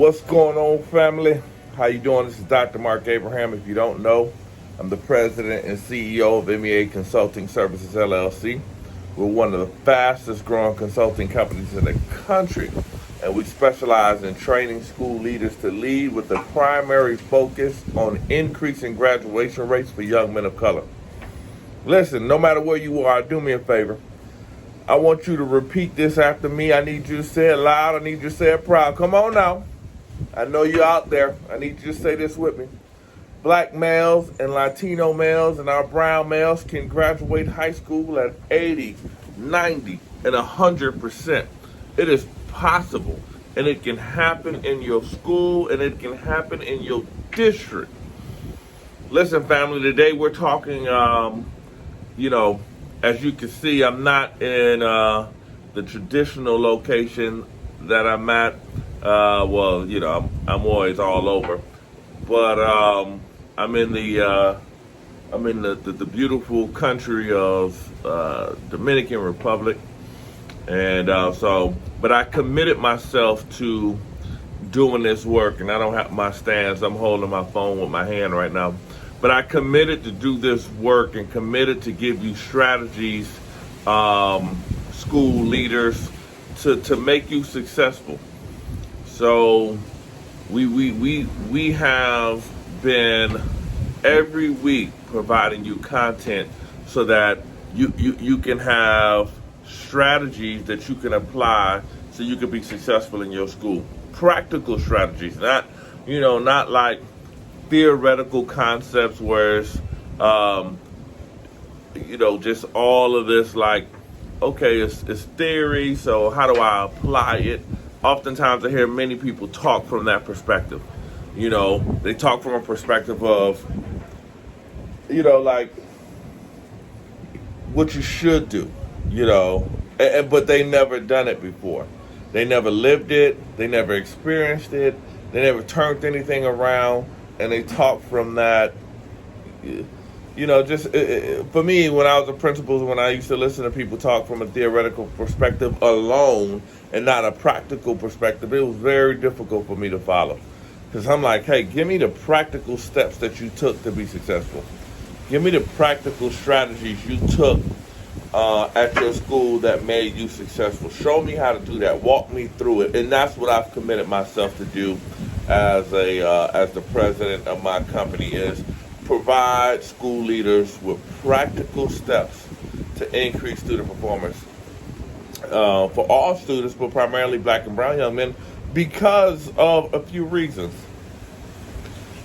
What's going on, family? How you doing? This is Dr. Mark Abraham. If you don't know, I'm the president and CEO of MEA Consulting Services LLC. We're one of the fastest growing consulting companies in the country, and we specialize in training school leaders to lead with a primary focus on increasing graduation rates for young men of color. Listen, no matter where you are, do me a favor. I want you to repeat this after me. I need you to say it loud. I need you to say it proud. Come on now. I know you're out there. I need you to say this with me. Black males and Latino males and our brown males can graduate high school at 80, 90, and 100%. It is possible, and it can happen in your school, and it can happen in your district. Listen, family, today we're talking, as you can see, I'm not in the traditional location that I'm at. I'm always all over, but I'm in the beautiful country of Dominican Republic, and but I committed myself to doing this work, and I don't have my stands. I'm holding my phone with my hand right now. But I committed to do this work and committed to give you strategies, school leaders, to make you successful. So we have been every week providing you content so that you can have strategies that you can apply so you can be successful in your school. Practical strategies, not like theoretical concepts where it's, just all of this like, okay, it's theory, so how do I apply it? Oftentimes I hear many people talk from that perspective. They talk from a perspective of, like what you should do, but they never done it before. They never lived it. They never experienced it. They never turned anything around. And they talk from that, for me, when I was a principal, when I used to listen to people talk from a theoretical perspective alone and not a practical perspective, it was very difficult for me to follow. Because I'm like, hey, give me the practical steps that you took to be successful. Give me the practical strategies you took at your school that made you successful. Show me how to do that. Walk me through it. And that's what I've committed myself to do as the president of my company, is provide school leaders with practical steps to increase student performance for all students, but primarily black and brown young men, because of a few reasons.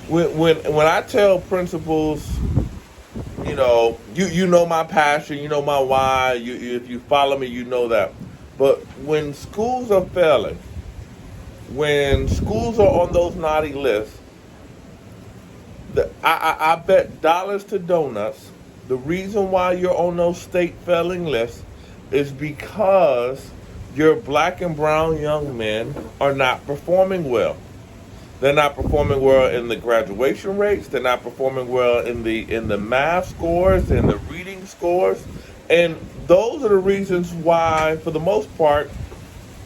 When I tell principals, you know my passion, you know my why. If you follow me, you know that. But when schools are failing, when schools are on those naughty lists, I bet dollars to donuts, the reason why you're on those state failing lists is because your black and brown young men are not performing well. They're not performing well in the graduation rates. They're not performing well in the math scores and the reading scores. And those are the reasons why, for the most part,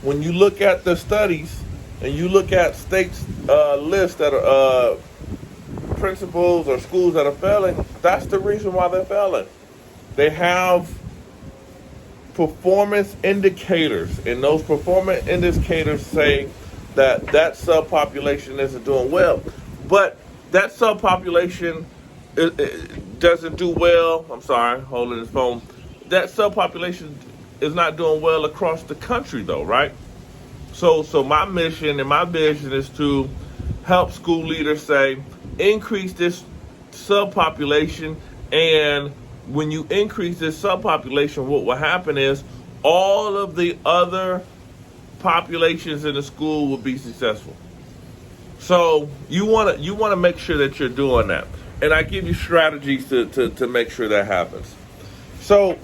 when you look at the studies, and you look at states' lists that are principals or schools that are failing, that's the reason why they're failing. They have performance indicators, and those performance indicators say that subpopulation isn't doing well. But that subpopulation doesn't do well. I'm sorry, holding his phone. That subpopulation is not doing well across the country, though, right? So my mission and my vision is to help school leaders say, increase this subpopulation, and when you increase this subpopulation, what will happen is all of the other populations in the school will be successful. So you want to make sure that you're doing that, and I give you strategies to make sure that happens. So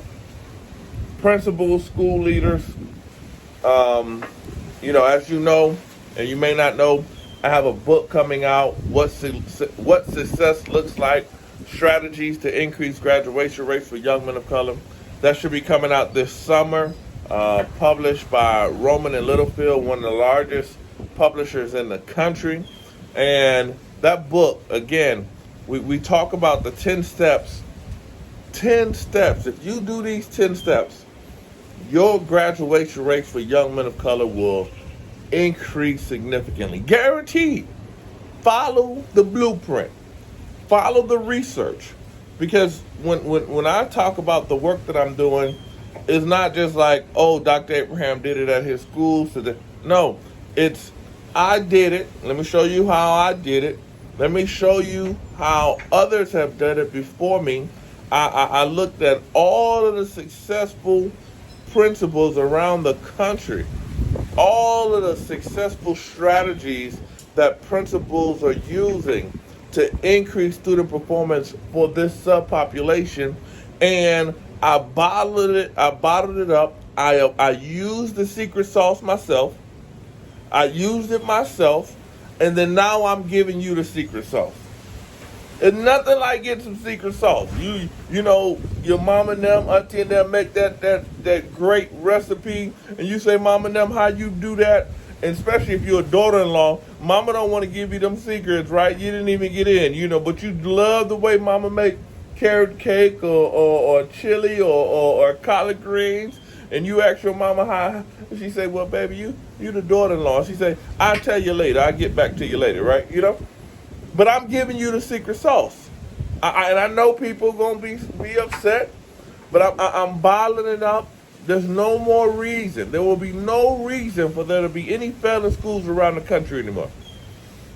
principals, school leaders, as you know, and you may not know, I have a book coming out, What Success Looks Like, Strategies to Increase Graduation Rates for Young Men of Color. That should be coming out this summer, published by Rowman and Littlefield, one of the largest publishers in the country. And that book, again, we talk about the 10 steps. 10 steps. If you do these 10 steps, your graduation rates for young men of color will increase significantly. Guaranteed. Follow the blueprint. Follow the research. Because when I talk about the work that I'm doing, it's not just like, oh, Dr. Abraham did it at his school. No, it's I did it. Let me show you how I did it. Let me show you how others have done it before me. I looked at all of the successful principles around the country, all of the successful strategies that principals are using to increase student performance for this subpopulation, and I bottled it up. I used the secret sauce myself. I used it myself, and then now I'm giving you the secret sauce. It's nothing like getting some secret sauce. You know, your mom and them, auntie and them make that great recipe, and you say, Mom and them, how you do that? And especially if you're a daughter-in-law, Mama don't want to give you them secrets, right? You didn't even get in, you know, but you love the way Mama make carrot cake or chili or collard greens, and you ask your mama how, and she say, well, baby, you the daughter-in-law. She say, I'll tell you later. I'll get back to you later, right? You know? But I'm giving you the secret sauce. And I know people are going to be upset, but I'm bottling it up. There's no more reason. There will be no reason for there to be any failing schools around the country anymore.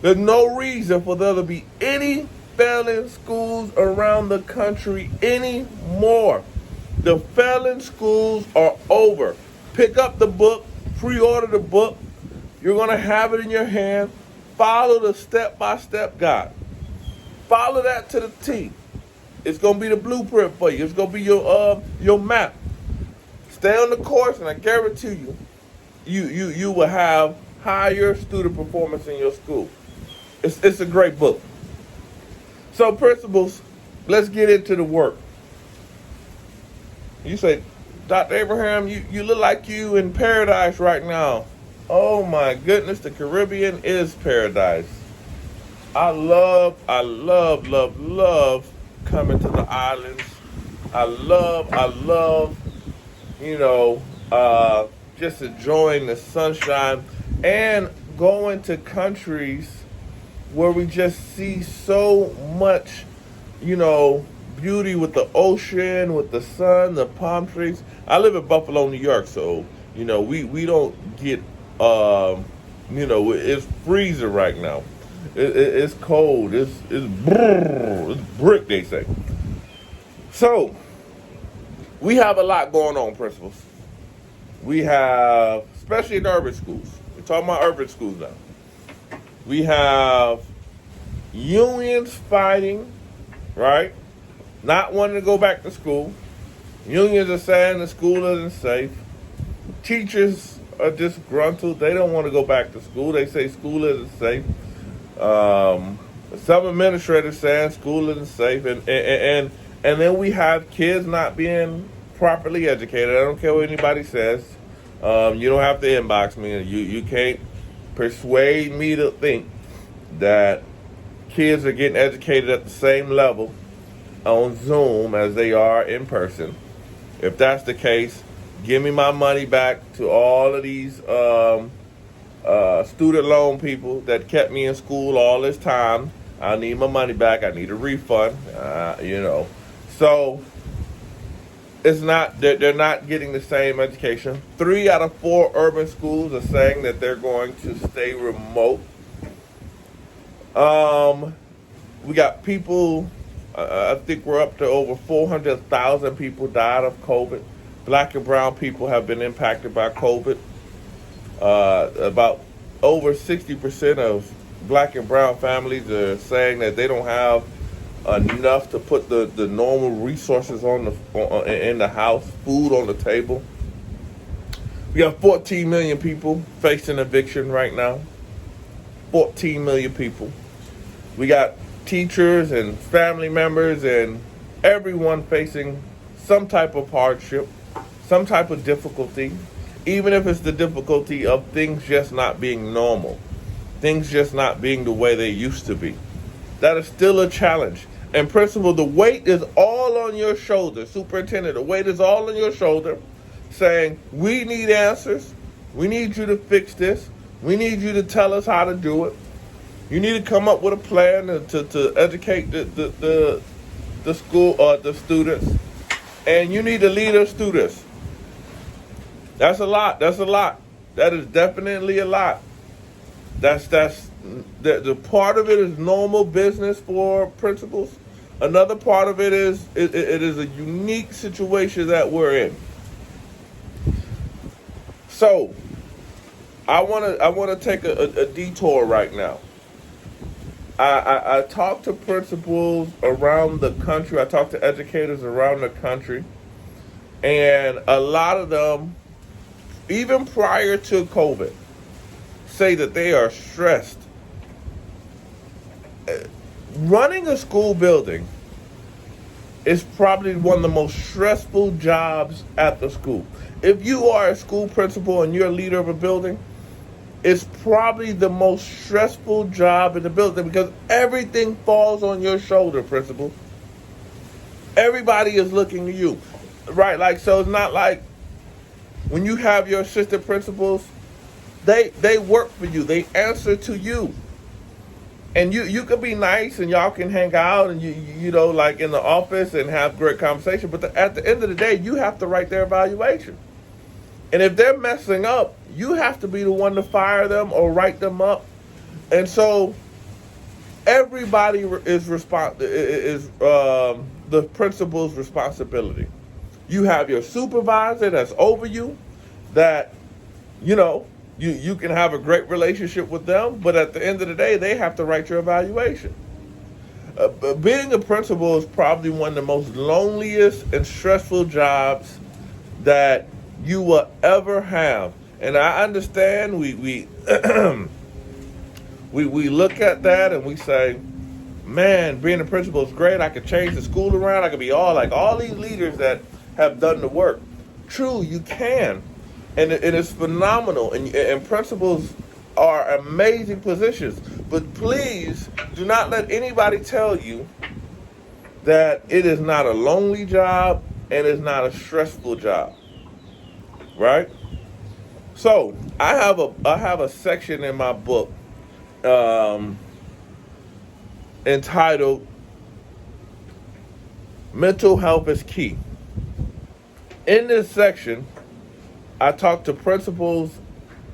There's no reason for there to be any failing schools around the country anymore. The failing schools are over. Pick up the book, pre-order the book. You're going to have it in your hand. Follow the step-by-step guide. Follow that to the T. It's going to be the blueprint for you. It's going to be your map. Stay on the course, and I guarantee you will have higher student performance in your school. It's a great book. So, principals, let's get into the work. You say, Dr. Abraham, you look like you in paradise right now. Oh my goodness, the Caribbean is paradise. I love coming to the islands. I love, just enjoying the sunshine and going to countries where we just see so much, beauty with the ocean, with the sun, the palm trees. I live in Buffalo, New York, so, we don't get, it's freezing right now. It's cold. It's brick, they say. So, we have a lot going on, principals. We have, especially in urban schools. We're talking about urban schools now. We have unions fighting, right? Not wanting to go back to school. Unions are saying the school isn't safe. Teachers are disgruntled. They don't want to go back to school. They say school isn't safe. Some administrators saying school isn't safe. And then we have kids not being properly educated. I don't care what anybody says. You don't have to inbox me. You can't persuade me to think that kids are getting educated at the same level on Zoom as they are in person. If that's the case, give me my money back to all of these student loan people that kept me in school all this time. I need my money back. I need a refund. So it's not they're not getting the same education. 3 out of 4 urban schools are saying that they're going to stay remote. We got people. I think we're up to over 400,000 people died of COVID. Black and brown people have been impacted by COVID. About over 60% of black and brown families are saying that they don't have enough to put the normal resources in the house, food on the table. We have 14 million people facing eviction right now. 14 million people. We got teachers and family members and everyone facing some type of hardship, some type of difficulty. even if it's the difficulty of things just not being normal, things just not being the way they used to be. That is still a challenge. And principal, the weight is all on your shoulder. Superintendent, the weight is all on your shoulder, saying, we need answers. We need you to fix this. We need you to tell us how to do it. You need to come up with a plan to educate the school or the students. And you need to lead the students. That's a lot. That's a lot. That is definitely a lot. That's the part of it is normal business for principals. Another part of it is it is a unique situation that we're in. So I wanna take a detour right now. I talk to principals around the country. I talk to educators around the country, and a lot of them, even prior to COVID, say that they are stressed. Running a school building is probably one of the most stressful jobs at the school. If you are a school principal and you're a leader of a building, it's probably the most stressful job in the building because everything falls on your shoulder, principal. Everybody is looking to you, right? Like, so it's not like when you have your assistant principals, they work for you. They answer to you. And you could be nice and y'all can hang out and you know, like in the office and have great conversation. But at the end of the day, you have to write their evaluation. And if they're messing up, you have to be the one to fire them or write them up. And so everybody is the principal's responsibility. You have your supervisor that's over you, that you know you can have a great relationship with them, but at the end of the day, they have to write your evaluation. Being a principal is probably one of the most loneliest and stressful jobs that you will ever have. And I understand we we look at that and we say, man, being a principal is great. I could change the school around. I could be all these leaders that have done the work. True, you can. And it is phenomenal. And principals are amazing positions. But please do not let anybody tell you that it is not a lonely job and it's not a stressful job. Right? So I have a section in my book entitled Mental Health is Key. In this section, I talk to principals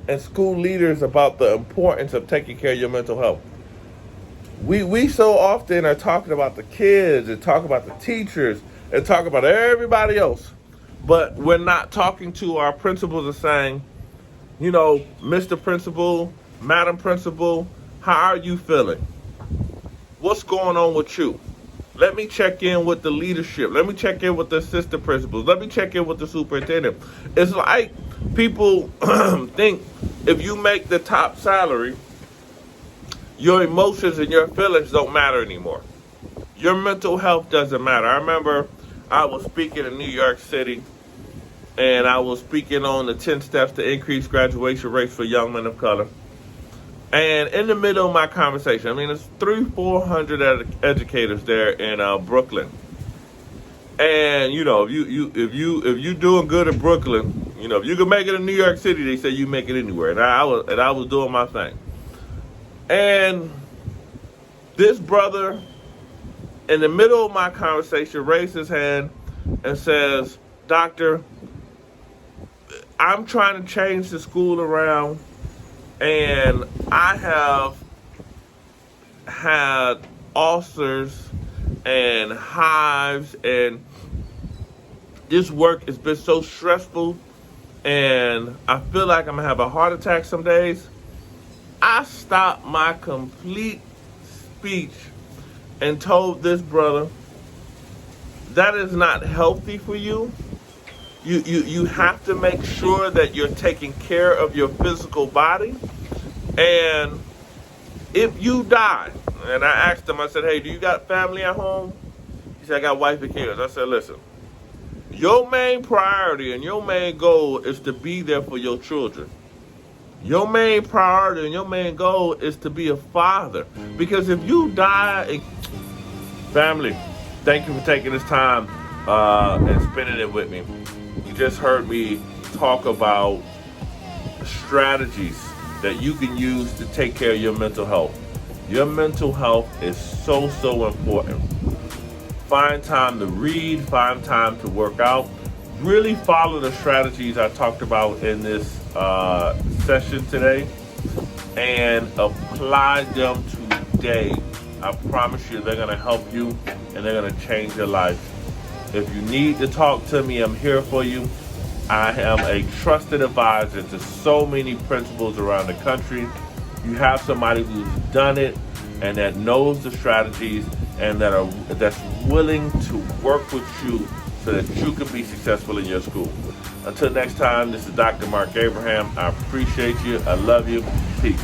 and school leaders about the importance of taking care of your mental health. We so often are talking about the kids and talk about the teachers and talk about everybody else, but we're not talking to our principals and saying, you know, Mr. Principal, Madam Principal, how are you feeling? What's going on with you? Let me check in with the leadership. Let me check in with the assistant principals. Let me check in with the superintendent. It's like people think if you make the top salary, your emotions and your feelings don't matter anymore. Your mental health doesn't matter. I remember I was speaking in New York City, and I was speaking on the 10 steps to increase graduation rates for young men of color. And in the middle of my conversation, I mean, it's 300-400 educators there in Brooklyn. And you know, if you doing good in Brooklyn, you know, if you can make it in New York City, they say you make it anywhere. And I was doing my thing. And this brother, in the middle of my conversation, raised his hand and says, "Doctor, I'm trying to change the school around, and I have had ulcers and hives, and this work has been so stressful, and I feel like I'm gonna have a heart attack some days." I stopped my complete speech and told this brother, that is not healthy for you. You have to make sure that you're taking care of your physical body. And if you die, and I asked him, I said, hey, do you got family at home? He said, I got wife and kids. I said, listen, Your main priority and your main goal is to be there for your children. Your main priority and your main goal is to be a father. Because if you die, family, thank you for taking this time and spending it with me. You just heard me talk about strategies that you can use to take care of your mental health. Your mental health is so, so important. Find time to read, find time to work out. Really follow the strategies I talked about in this session today and apply them today. I promise you they're going to help you and they're going to change your life. If you need to talk to me, I'm here for you. I am a trusted advisor to so many principals around the country. You have somebody who's done it and that knows the strategies and that's willing to work with you so that you can be successful in your school. Until next time, this is Dr. Mark Abraham. I appreciate you. I love you. Peace.